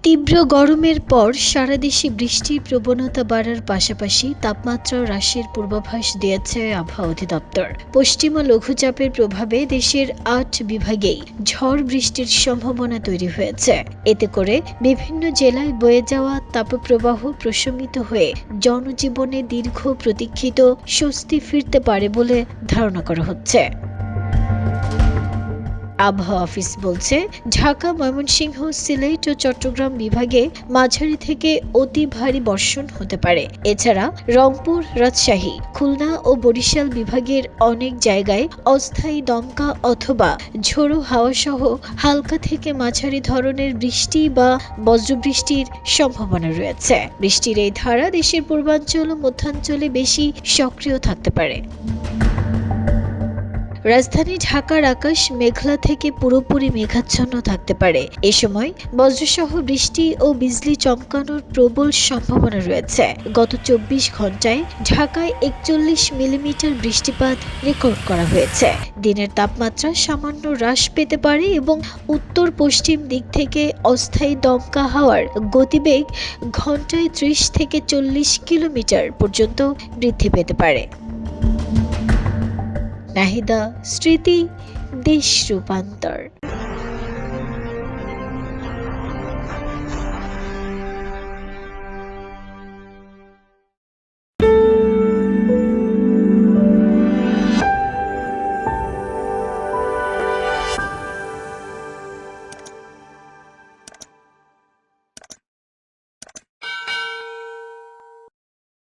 তীব্র গরমের পর সারা দেশে বৃষ্টির প্রবণতা বাড়ার পাশাপাশি তাপমাত্রা হ্রাসের পূর্বাভাস দিয়েছে আবহাওয়া অধিদপ্তর। পশ্চিমা লঘুচাপের প্রভাবে দেশের ৮ বিভাগেই ঝড় বৃষ্টির সম্ভাবনা তৈরি হয়েছে। এতে করে বিভিন্ন জেলায় বয়ে যাওয়া তাপপ্রবাহ প্রশমিত হয়ে জনজীবনে দীর্ঘ প্রতীক্ষিত স্বস্তি ফিরতে পারে বলে ধারণা করা হচ্ছে। আবহাওয়া অফিস বলছে, ঢাকা, ময়মনসিংহ, সিলেট ও চট্টগ্রাম বিভাগে মাঝারি থেকে অতি ভারী বর্ষণ হতে পারে। এছাড়া রংপুর, রাজশাহী, খুলনা ও বরিশাল বিভাগের অনেক জায়গায় অস্থায়ী দমকা অথবা ঝোড়ো হাওয়া সহ হালকা থেকে মাঝারি ধরনের বৃষ্টি বা বজ্রবৃষ্টির সম্ভাবনা রয়েছে। বৃষ্টির এই ধারা দেশের পূর্বাঞ্চল ও মধ্যাঞ্চলে বেশি সক্রিয় থাকতে পারে। রাজধানী ঢাকার আকাশ মেঘলা থেকে পুরোপুরি মেঘাচ্ছন্ন থাকতে পারে। এ সময় বজ্রসহ বৃষ্টি ও বিজলি চমকানোর প্রবল সম্ভাবনা রয়েছে। গত ২৪ ঘন্টায় ঢাকায় ৪১ মিলিমিটার বৃষ্টিপাত রেকর্ড করা হয়েছে। দিনের তাপমাত্রা সামান্য হ্রাস পেতে পারে এবং উত্তর পশ্চিম দিক থেকে অস্থায়ী দমকা হাওয়ার গতিবেগ ঘন্টায় ৩০ থেকে ৪০ কিলোমিটার পর্যন্ত বৃদ্ধি পেতে পারে। নাহিদা, স্মৃতি, দেশ রূপান্তর।